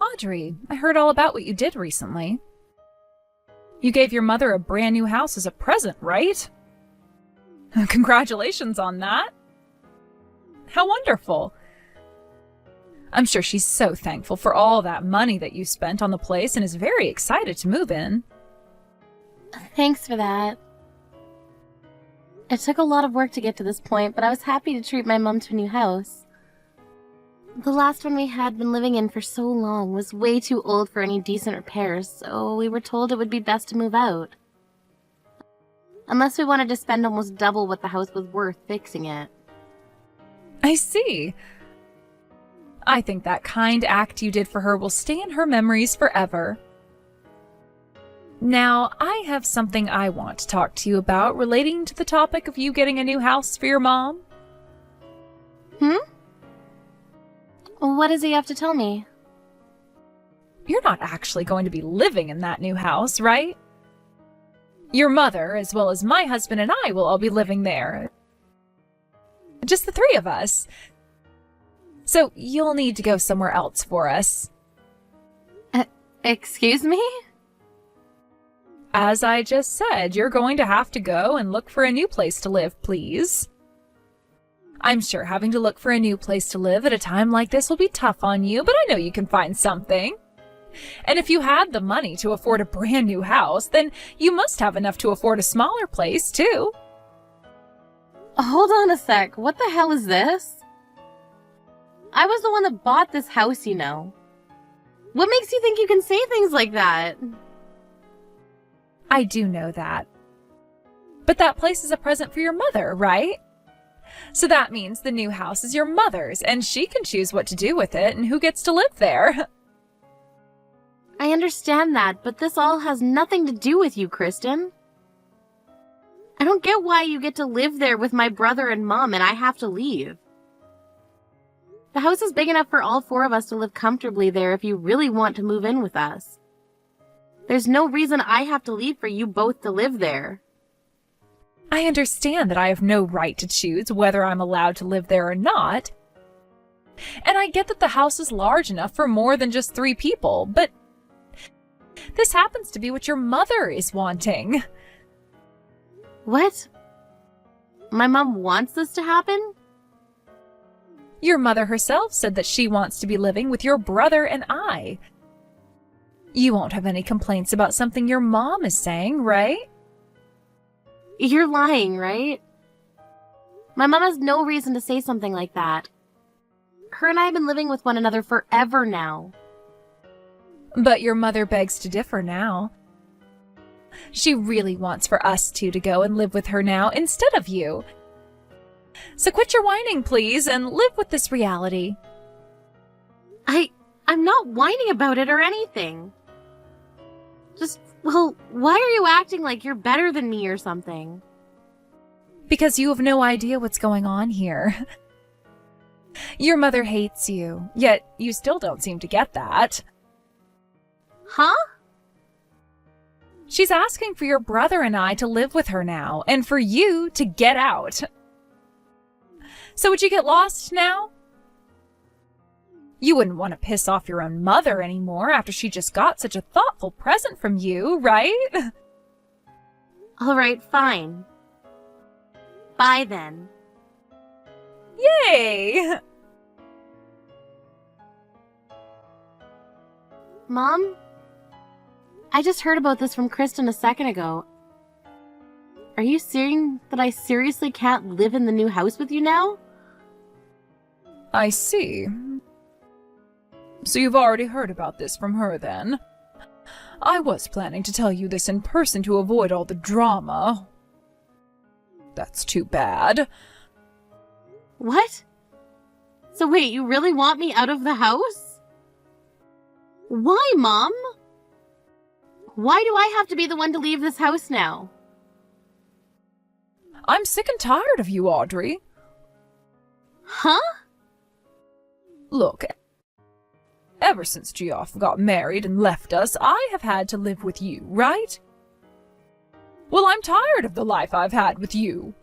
Audrey, I heard all about what you did recently. You gave your mother a brand new house as a present, right? Congratulations on that. How wonderful. I'm sure she's so thankful for all that money that you spent on the place and is very excited to move in. Thanks for that. It took a lot of work to get to this point, but I was happy to treat my mom to a new house. The last one we had been living in for so long was way too old for any decent repairs, so we were told it would be best to move out. Unless we wanted to spend almost double what the house was worth fixing it. I see. I think that kind act you did for her will stay in her memories forever. Now, I have something I want to talk to you about relating to the topic of you getting a new house for your mom. What does he have to tell me? You're not actually going to be living in that new house, right? Your mother, as well as my husband and I, will all be living there. Just the three of us. So you'll need to go somewhere else for us. Excuse me? As I just said, you're going to have to go and look for a new place to live, please. I'm sure having to look for a new place to live at a time like this will be tough on you, but I know you can find something. And if you had the money to afford a brand new house, then you must have enough to afford a smaller place, too. Hold on a sec, what the hell is this? I was the one that bought this house, you know. What makes you think you can say things like that? I do know that. But that place is a present for your mother, right? So that means the new house is your mother's, and she can choose what to do with it and who gets to live there. I understand that, but this all has nothing to do with you, Kristen. I don't get why you get to live there with my brother and mom and I have to leave. The house is big enough for all four of us to live comfortably there if you really want to move in with us. There's no reason I have to leave for you both to live there. I understand that I have no right to choose whether I'm allowed to live there or not. And I get that the house is large enough for more than just 3 people, but this happens to be what your mother is wanting. What? My mom wants this to happen? Your mother herself said that she wants to be living with your brother and I. You won't have any complaints about something your mom is saying, right? You're lying, right? My mom has no reason to say something like that. Her and I have been living with one another forever now. But your mother begs to differ now. She really wants for us two to go and live with her now instead of you. So quit your whining, please, and live with this reality. I'm not whining about it or anything. Well, why are you acting like you're better than me or something? Because you have no idea what's going on here. Your mother hates you, yet you still don't seem to get that. Huh? She's asking for your brother and I to live with her now, and for you to get out. So would you get lost now? You wouldn't want to piss off your own mother anymore after she just got such a thoughtful present from you, right? All right, fine. Bye then. Yay! Mom? I just heard about this from Kristen a second ago. Are you saying that I seriously can't live in the new house with you now? I see. So you've already heard about this from her, then? I was planning to tell you this in person to avoid all the drama. That's too bad. What? So wait, you really want me out of the house? Why, Mom? Why do I have to be the one to leave this house now? I'm sick and tired of you, Audrey. Huh? Look, ever since Geoff got married and left us, I have had to live with you, right? Well, I'm tired of the life I've had with you.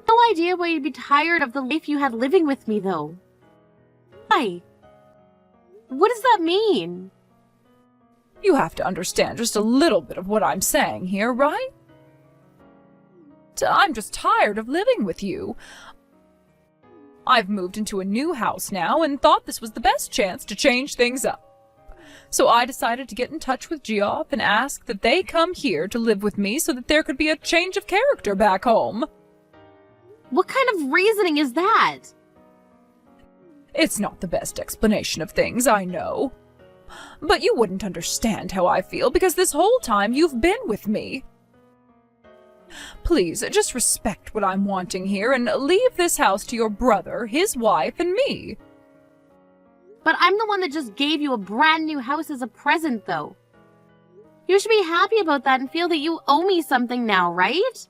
No idea why you'd be tired of the life you had living with me, though. Why? What does that mean? You have to understand just a little bit of what I'm saying here, right? I'm just tired of living with you. I've moved into a new house now and thought this was the best chance to change things up. So I decided to get in touch with Geoff and ask that they come here to live with me so that there could be a change of character back home. What kind of reasoning is that? It's not the best explanation of things, I know. But you wouldn't understand how I feel because this whole time you've been with me. Please, just respect what I'm wanting here and leave this house to your brother, his wife, and me. But I'm the one that just gave you a brand new house as a present, though. You should be happy about that and feel that you owe me something now, right?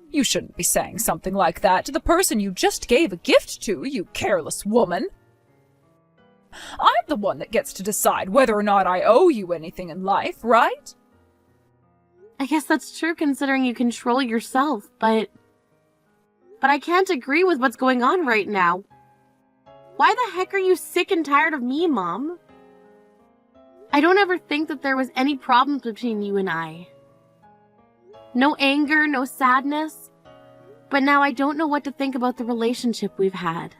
You shouldn't be saying something like that to the person you just gave a gift to, you careless woman. I'm the one that gets to decide whether or not I owe you anything in life, right? I guess that's true considering you control yourself, but I can't agree with what's going on right now. Why the heck are you sick and tired of me, Mom? I don't ever think that there was any problems between you and I. No anger, no sadness. But now I don't know what to think about the relationship we've had.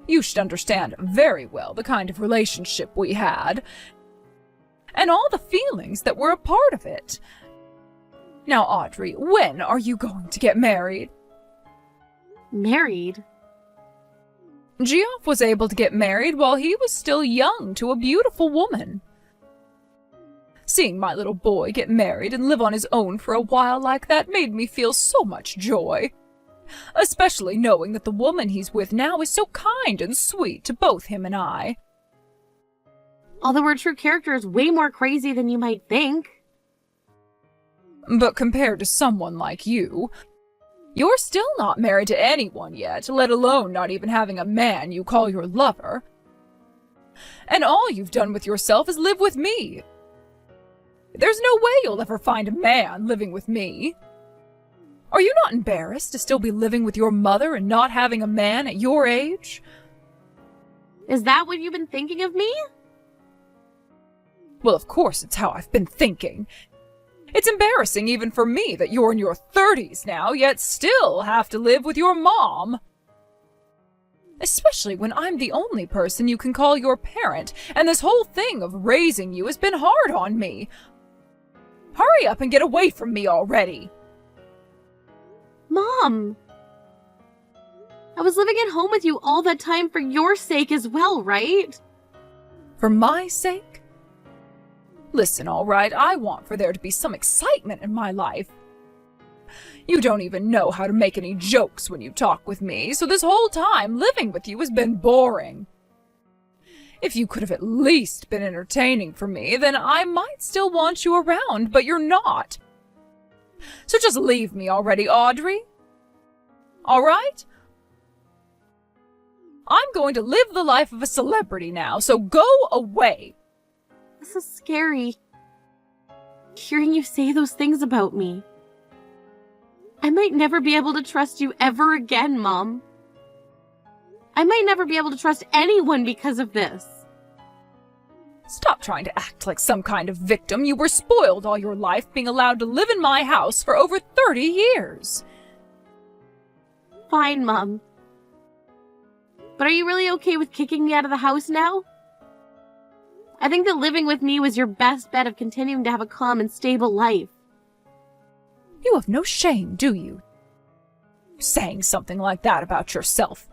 You should understand very well the kind of relationship we had, and all the feelings that were a part of it. Now, Audrey, when are you going to get married? Married? Geoff was able to get married while he was still young to a beautiful woman. Seeing my little boy get married and live on his own for a while like that made me feel so much joy. Especially knowing that the woman he's with now is so kind and sweet to both him and I. Although her true character is way more crazy than you might think. But compared to someone like you, you're still not married to anyone yet, let alone not even having a man you call your lover. And all you've done with yourself is live with me. There's no way you'll ever find a man living with me. Are you not embarrassed to still be living with your mother and not having a man at your age? Is that what you've been thinking of me? Well, of course it's how I've been thinking. It's embarrassing even for me that you're in your 30s now, yet still have to live with your mom. Especially when I'm the only person you can call your parent, and this whole thing of raising you has been hard on me. Hurry up and get away from me already. Mom! I was living at home with you all that time for your sake as well, right? For my sake? Listen, all right, I want for there to be some excitement in my life. You don't even know how to make any jokes when you talk with me, so this whole time living with you has been boring. If you could have at least been entertaining for me, then I might still want you around, but you're not. So just leave me already, Audrey. All right? I'm going to live the life of a celebrity now, so go away. This is scary. Hearing you say those things about me. I might never be able to trust you ever again, Mom. I might never be able to trust anyone because of this. Stop trying to act like some kind of victim. You were spoiled all your life being allowed to live in my house for over 30 years. Fine, Mom. But are you really okay with kicking me out of the house now? I think that living with me was your best bet of continuing to have a calm and stable life. You have no shame, do you? Saying something like that about yourself.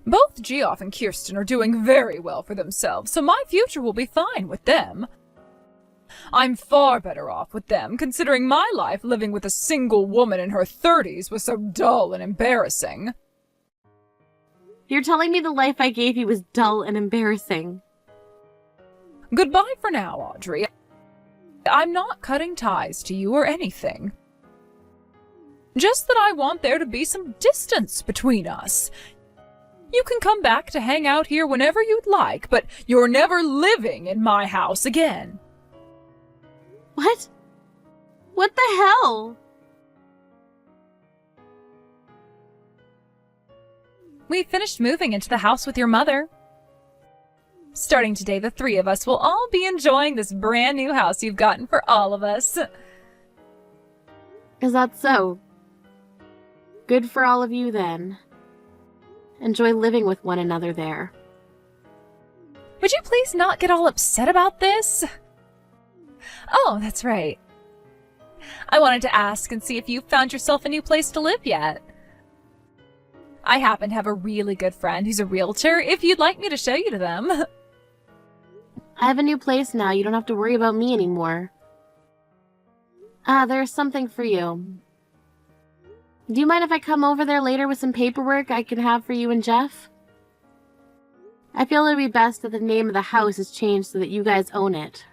Both Geoff and Kirsten are doing very well for themselves, so my future will be fine with them. I'm far better off with them, considering my life living with a single woman in her 30s was so dull and embarrassing. You're telling me the life I gave you was dull and embarrassing. Goodbye for now, Audrey. I'm not cutting ties to you or anything. Just that I want there to be some distance between us. You can come back to hang out here whenever you'd like, but you're never living in my house again. What? What the hell? We finished moving into the house with your mother. Starting today, the three of us will all be enjoying this brand new house you've gotten for all of us. Is that so? Good for all of you, then. Enjoy living with one another there. Would you please not get all upset about this? Oh, that's right. I wanted to ask and see if you've found yourself a new place to live yet. I happen to have a really good friend who's a realtor, if you'd like me to show you to them. I have a new place now. You don't have to worry about me anymore. There's something for you. Do you mind if I come over there later with some paperwork I can have for you and Jeff? I feel it'd be best that the name of the house is changed so that you guys own it.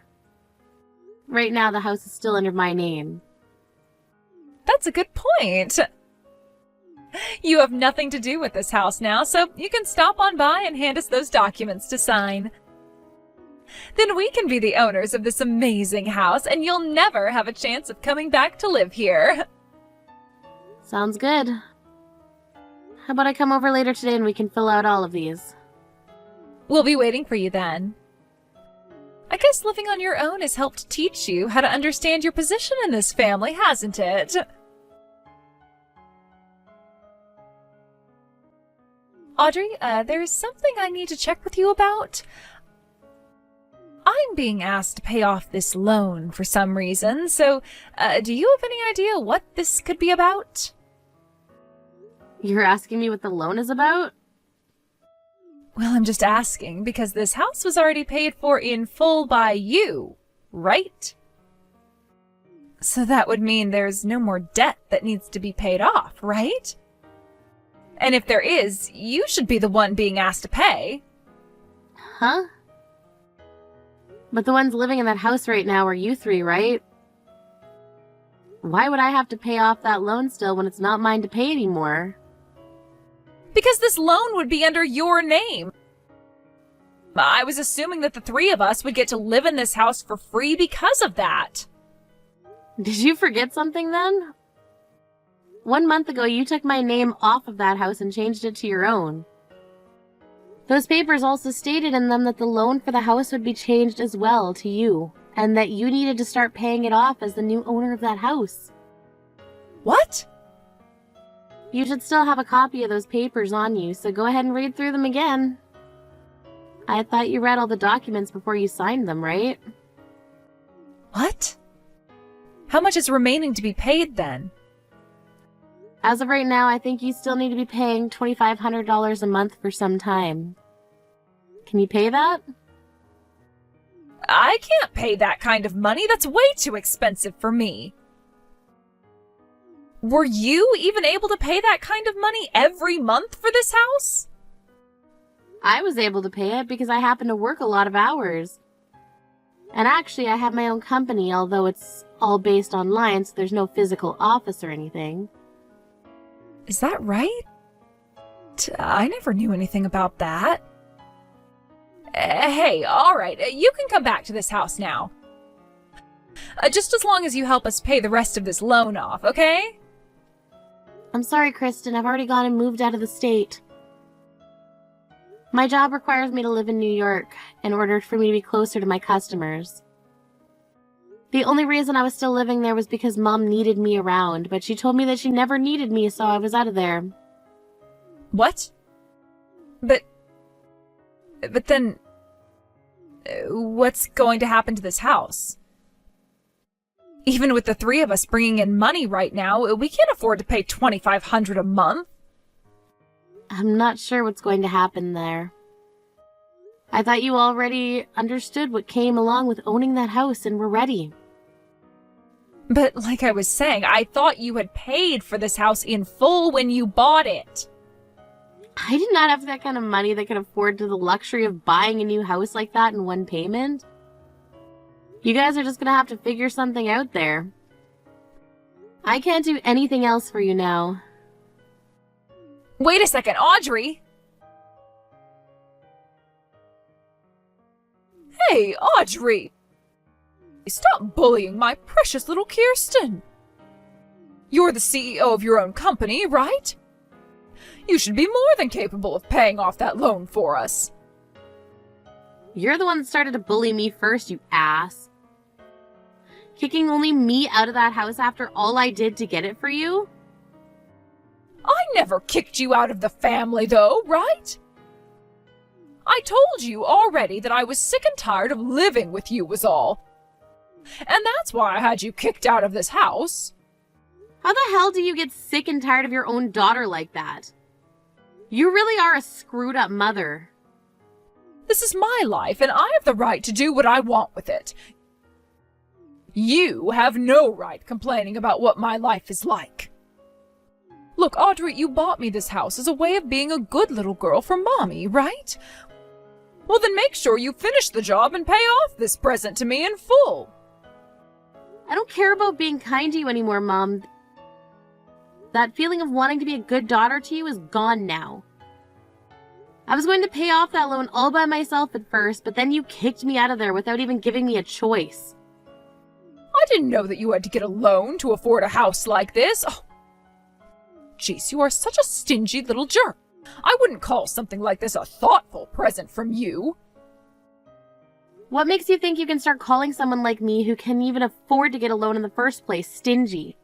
Right now, the house is still under my name. That's a good point. You have nothing to do with this house now, so you can stop on by and hand us those documents to sign. Then we can be the owners of this amazing house, and you'll never have a chance of coming back to live here. Sounds good. How about I come over later today and we can fill out all of these? We'll be waiting for you then. I guess living on your own has helped teach you how to understand your position in this family, hasn't it? Audrey, there's something I need to check with you about. I'm being asked to pay off this loan for some reason, so do you have any idea what this could be about? You're asking me what the loan is about? Well, I'm just asking because this house was already paid for in full by you, right? So that would mean there's no more debt that needs to be paid off, right? And if there is, you should be the one being asked to pay. Huh? But the ones living in that house right now are you three, right? Why would I have to pay off that loan still when it's not mine to pay anymore? Because this loan would be under your name. I was assuming that the three of us would get to live in this house for free because of that. Did you forget something then? 1 month ago, you took my name off of that house and changed it to your own. Those papers also stated in them that the loan for the house would be changed as well to you, and that you needed to start paying it off as the new owner of that house. What? You should still have a copy of those papers on you, so go ahead and read through them again. I thought you read all the documents before you signed them, right? What? How much is remaining to be paid then? As of right now, I think you still need to be paying $2,500 a month for some time. Can you pay that? I can't pay that kind of money. That's way too expensive for me. Were you even able to pay that kind of money every month for this house? I was able to pay it because I happen to work a lot of hours. And actually, I have my own company, although it's all based online, so there's no physical office or anything. Is that right? I never knew anything about that. Hey, alright, you can come back to this house now. Just as long as you help us pay the rest of this loan off, okay? I'm sorry, Kristen, I've already gone and moved out of the state. My job requires me to live in New York in order for me to be closer to my customers. The only reason I was still living there was because Mom needed me around, but she told me that she never needed me, so I was out of there. What? But then, what's going to happen to this house? Even with the three of us bringing in money right now, we can't afford to pay $2,500 a month. I'm not sure what's going to happen there. I thought you already understood what came along with owning that house and were ready. But like I was saying, I thought you had paid for this house in full when you bought it. I did not have that kind of money that could afford to the luxury of buying a new house like that in one payment. You guys are just gonna have to figure something out there. I can't do anything else for you now. Wait a second, Audrey! Hey, Audrey! Stop bullying my precious little Kirsten! You're the CEO of your own company, right? You should be more than capable of paying off that loan for us. You're the one that started to bully me first, you ass. Kicking only me out of that house after all I did to get it for you? I never kicked you out of the family, though, right? I told you already that I was sick and tired of living with you was all. And that's why I had you kicked out of this house. How the hell do you get sick and tired of your own daughter like that? You really are a screwed up mother. This is my life, and I have the right to do what I want with it. You have no right complaining about what my life is like. Look, Audrey, you bought me this house as a way of being a good little girl for Mommy, right? Well, then make sure you finish the job and pay off this present to me in full. I don't care about being kind to you anymore, Mom. That feeling of wanting to be a good daughter to you is gone now. I was going to pay off that loan all by myself at first, but then you kicked me out of there without even giving me a choice. I didn't know that you had to get a loan to afford a house like this. Oh. Jeez, you are such a stingy little jerk. I wouldn't call something like this a thoughtful present from you. What makes you think you can start calling someone like me who can even afford to get a loan in the first place stingy?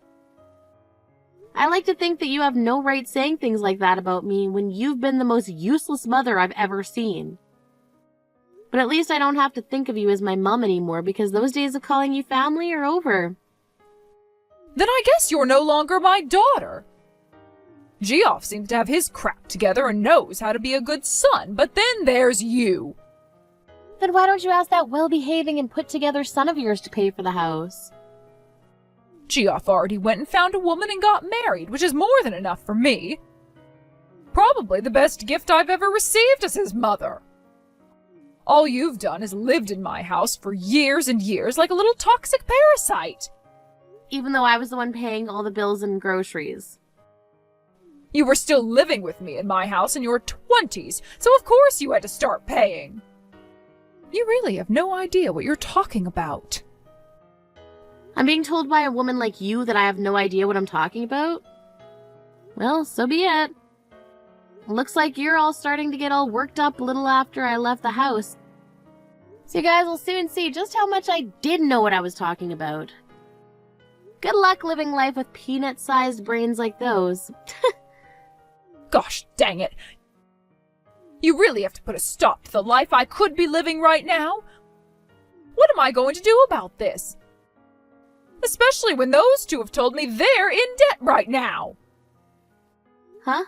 I like to think that you have no right saying things like that about me when you've been the most useless mother I've ever seen. But at least I don't have to think of you as my mom anymore because those days of calling you family are over. Then I guess you're no longer my daughter. Geoff seems to have his crap together and knows how to be a good son, but then there's you. Then why don't you ask that well-behaving and put-together son of yours to pay for the house? Geoff already went and found a woman and got married, which is more than enough for me. Probably the best gift I've ever received as his mother. All you've done is lived in my house for years and years like a little toxic parasite. Even though I was the one paying all the bills and groceries. You were still living with me in my house in your 20s, so of course you had to start paying. You really have no idea what you're talking about. I'm being told by a woman like you that I have no idea what I'm talking about? Well, so be it. Looks like you're all starting to get all worked up a little after I left the house. So you guys will soon see just how much I did know what I was talking about. Good luck living life with peanut-sized brains like those. Gosh dang it. You really have to put a stop to the life I could be living right now. What am I going to do about this? Especially when those two have told me they're in debt right now. Huh?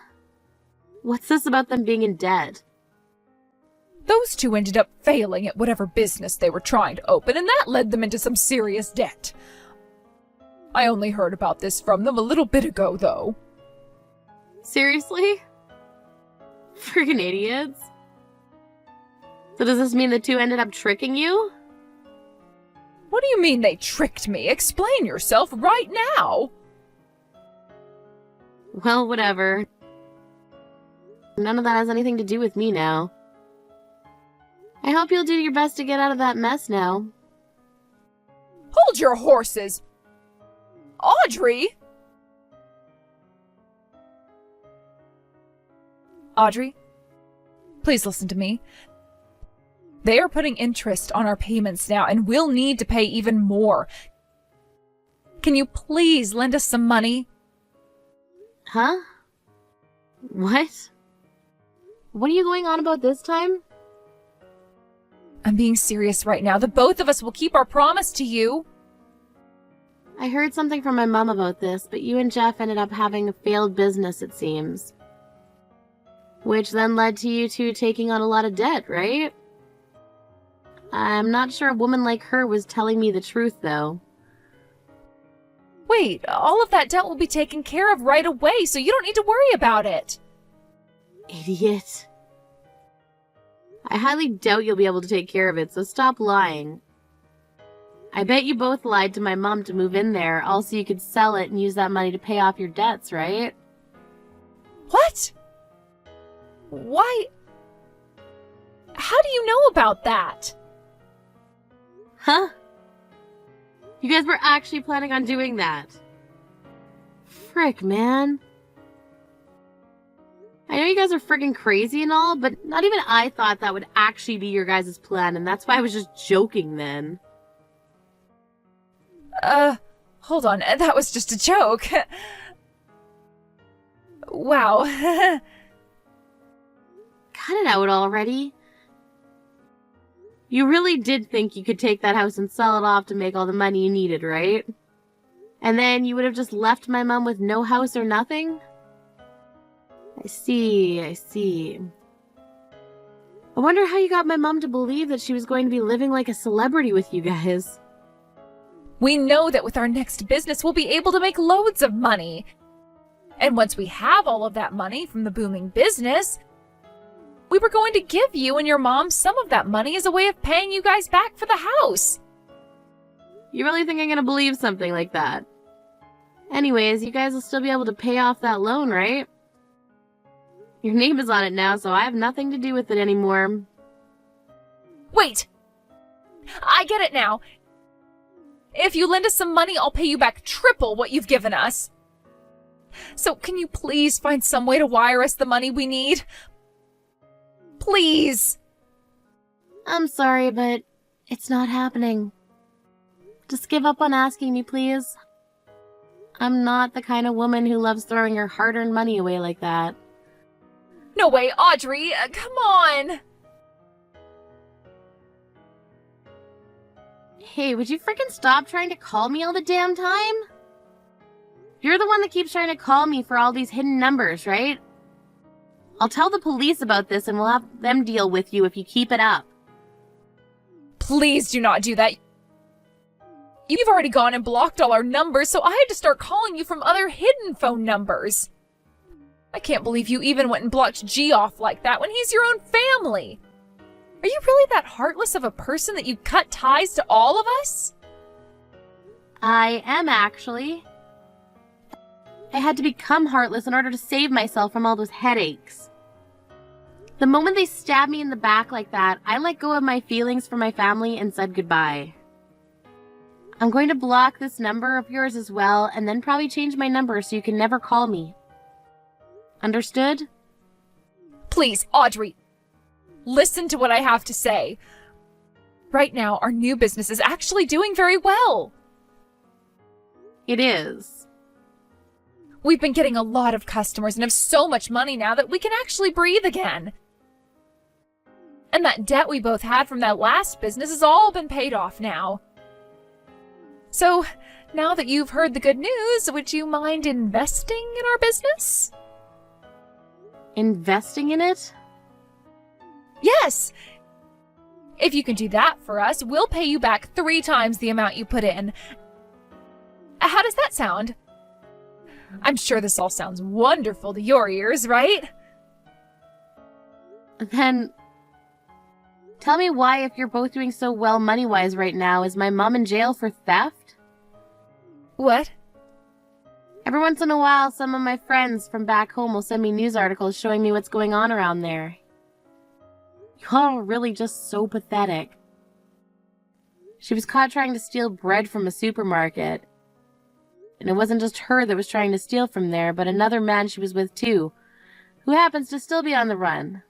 What's this about them being in debt? Those two ended up failing at whatever business they were trying to open, and that led them into some serious debt. I only heard about this from them a little bit ago, though. Seriously? Friggin' idiots. So does this mean the two ended up tricking you? What do you mean they tricked me? Explain yourself right now. Well, whatever. None of that has anything to do with me now. I hope you'll do your best to get out of that mess now. Hold your horses! Audrey! Audrey, please listen to me. They are putting interest on our payments now, and we'll need to pay even more. Can you please lend us some money? Huh? What? What are you going on about this time? I'm being serious right now. The both of us will keep our promise to you. I heard something from my mom about this, but you and Jeff ended up having a failed business, it seems. Which then led to you two taking on a lot of debt, right? I'm not sure a woman like her was telling me the truth, though. Wait, all of that debt will be taken care of right away, so you don't need to worry about it. Idiot. I highly doubt you'll be able to take care of it, so stop lying. I bet you both lied to my mom to move in there, also you could sell it and use that money to pay off your debts, right? What? Why? How do you know about that? Huh? You guys were actually planning on doing that. Frick, man. I know you guys are freaking crazy and all, but not even I thought that would actually be your guys' plan, and that's why I was just joking then. Hold on. That was just a joke. Wow. Cut it out already. You really did think you could take that house and sell it off to make all the money you needed, right? And then you would have just left my mom with no house or nothing? I see. I wonder how you got my mom to believe that she was going to be living like a celebrity with you guys. We know that with our next business, we'll be able to make loads of money. And once we have all of that money from the booming business, we were going to give you and your mom some of that money as a way of paying you guys back for the house. You really think I'm gonna believe something like that? Anyways, you guys will still be able to pay off that loan, right? Your name is on it now, so I have nothing to do with it anymore. Wait! I get it now. If you lend us some money, I'll pay you back triple what you've given us. So can you please find some way to wire us the money we need? Please! I'm sorry, but it's not happening. Just give up on asking me, please. I'm not the kind of woman who loves throwing her hard-earned money away like that. No way, Audrey! Come on! Hey, would you freaking stop trying to call me all the damn time? You're the one that keeps trying to call me for all these hidden numbers, right? I'll tell the police about this and we'll have them deal with you if you keep it up. Please do not do that. You've already gone and blocked all our numbers, so I had to start calling you from other hidden phone numbers. I can't believe you even went and blocked G off like that when he's your own family. Are you really that heartless of a person that you cut ties to all of us? I am, actually. I had to become heartless in order to save myself from all those headaches. The moment they stabbed me in the back like that, I let go of my feelings for my family and said goodbye. I'm going to block this number of yours as well, and then probably change my number so you can never call me. Understood? Please, Audrey, listen to what I have to say. Right now, our new business is actually doing very well. It is. We've been getting a lot of customers and have so much money now that we can actually breathe again. And that debt we both had from that last business has all been paid off now. So, now that you've heard the good news, would you mind investing in our business? Investing in it? Yes! If you can do that for us, we'll pay you back 3 times the amount you put in. How does that sound? I'm sure this all sounds wonderful to your ears, right? Then, tell me why, if you're both doing so well money-wise right now, is my mom in jail for theft? What? Every once in a while, some of my friends from back home will send me news articles showing me what's going on around there. Y'all are really just so pathetic. She was caught trying to steal bread from a supermarket. And it wasn't just her that was trying to steal from there, but another man she was with too, who happens to still be on the run.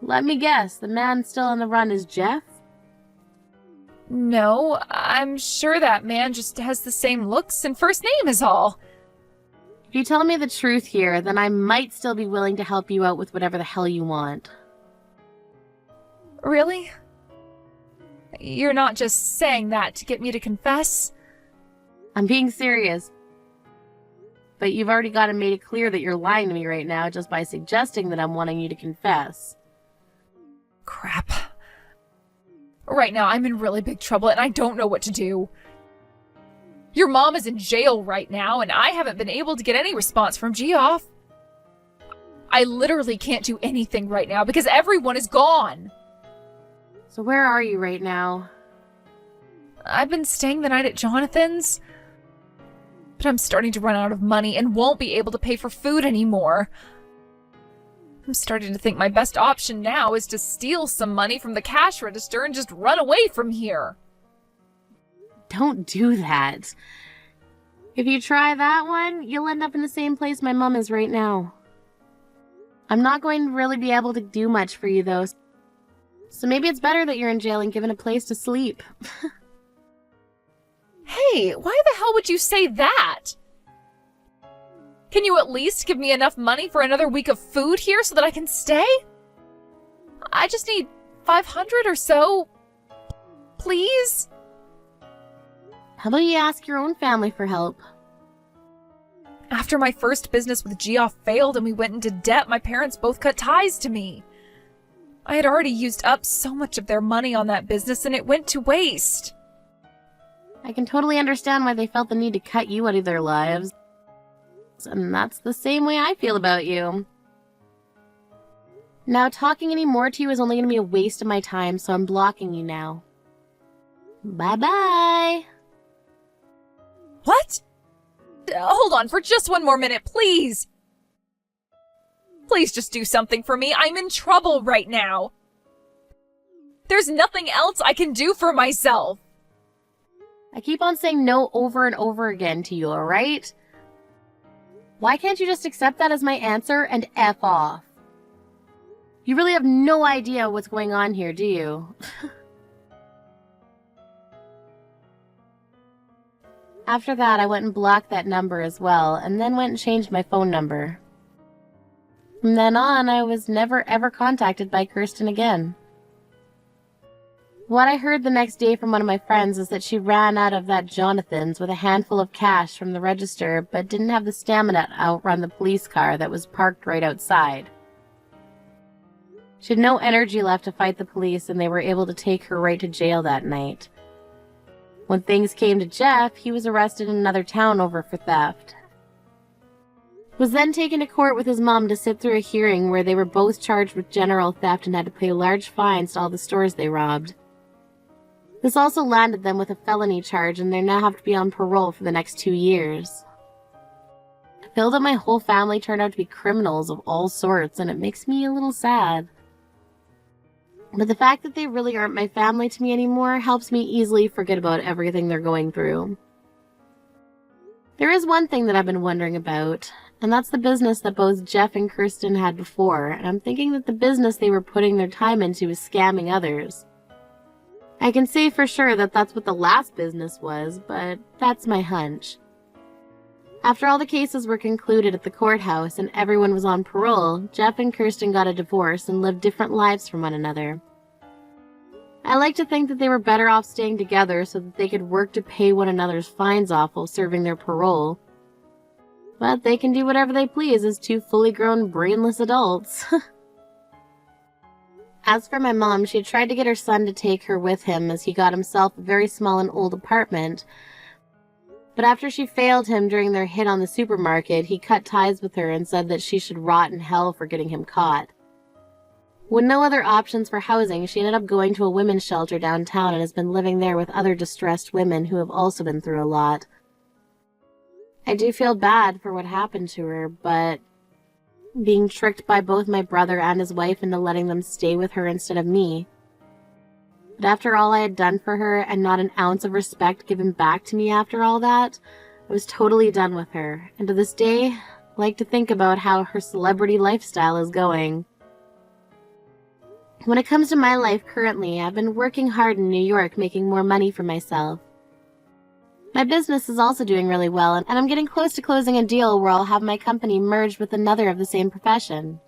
Let me guess, the man still on the run is Jeff? No, I'm sure that man just has the same looks and first name is all. If you tell me the truth here, then I might still be willing to help you out with whatever the hell you want. Really? You're not just saying that to get me to confess? I'm being serious. But you've already got it made it clear that you're lying to me right now just by suggesting that I'm wanting you to confess. Crap. Right now, I'm in really big trouble and I don't know what to do. Your mom is in jail right now and I haven't been able to get any response from Geoff. I literally can't do anything right now because everyone is gone. So where are you right now? I've been staying the night at Jonathan's, but I'm starting to run out of money and won't be able to pay for food anymore. I'm starting to think my best option now is to steal some money from the cash register and just run away from here. Don't do that. If you try that one, you'll end up in the same place my mom is right now. I'm not going to really be able to do much for you, though. So maybe it's better that you're in jail and given a place to sleep. Hey, why the hell would you say that? Can you at least give me enough money for another week of food here so that I can stay? I just need 500 or so. Please? How about you ask your own family for help? After my first business with Geoff failed and we went into debt, my parents both cut ties to me. I had already used up so much of their money on that business and it went to waste. I can totally understand why they felt the need to cut you out of their lives. And that's the same way I feel about you. Now, talking any more to you is only going to be a waste of my time, so I'm blocking you now. Bye-bye! What? Hold on for just one more minute, please! Please just do something for me. I'm in trouble right now. There's nothing else I can do for myself. I keep on saying no over and over again to you, alright? Why can't you just accept that as my answer and F off? You really have no idea what's going on here, do you? After that, I went and blocked that number as well, and then went and changed my phone number. From then on, I was never ever contacted by Kirsten again. What I heard the next day from one of my friends is that she ran out of that Jonathan's with a handful of cash from the register, but didn't have the stamina to outrun the police car that was parked right outside. She had no energy left to fight the police, and they were able to take her right to jail that night. When things came to Jeff, he was arrested in another town over for theft. Was then taken to court with his mom to sit through a hearing where they were both charged with general theft and had to pay large fines to all the stores they robbed. This also landed them with a felony charge, and they now have to be on parole for the next 2 years. I feel that my whole family turned out to be criminals of all sorts, and it makes me a little sad. But the fact that they really aren't my family to me anymore helps me easily forget about everything they're going through. There is one thing that I've been wondering about, and that's the business that both Jeff and Kirsten had before, and I'm thinking that the business they were putting their time into is scamming others. I can say for sure that that's what the last business was, but that's my hunch. After all the cases were concluded at the courthouse and everyone was on parole, Jeff and Kirsten got a divorce and lived different lives from one another. I like to think that they were better off staying together so that they could work to pay one another's fines off while serving their parole. But they can do whatever they please as two fully grown, brainless adults. As for my mom, she had tried to get her son to take her with him as he got himself a very small and old apartment. But after she failed him during their hit on the supermarket, he cut ties with her and said that she should rot in hell for getting him caught. With no other options for housing, she ended up going to a women's shelter downtown and has been living there with other distressed women who have also been through a lot. I do feel bad for what happened to her, but being tricked by both my brother and his wife into letting them stay with her instead of me. But after all I had done for her and not an ounce of respect given back to me after all that, I was totally done with her, and to this day, I like to think about how her celebrity lifestyle is going. When it comes to my life currently, I've been working hard in New York making more money for myself. My business is also doing really well, and I'm getting close to closing a deal where I'll have my company merged with another of the same profession.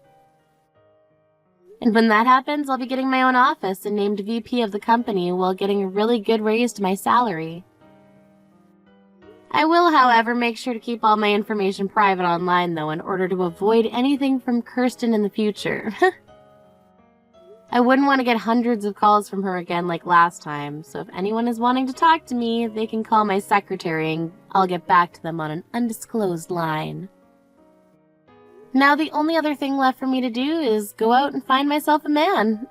And when that happens, I'll be getting my own office and named VP of the company while getting a really good raise to my salary. I will, however, make sure to keep all my information private online, though, in order to avoid anything from Kirsten in the future. I wouldn't want to get hundreds of calls from her again like last time, so if anyone is wanting to talk to me, they can call my secretary and I'll get back to them on an undisclosed line. Now the only other thing left for me to do is go out and find myself a man.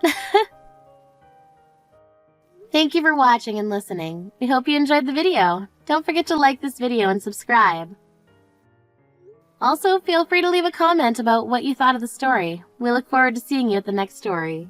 Thank you for watching and listening. We hope you enjoyed the video. Don't forget to like this video and subscribe. Also, feel free to leave a comment about what you thought of the story. We look forward to seeing you at the next story.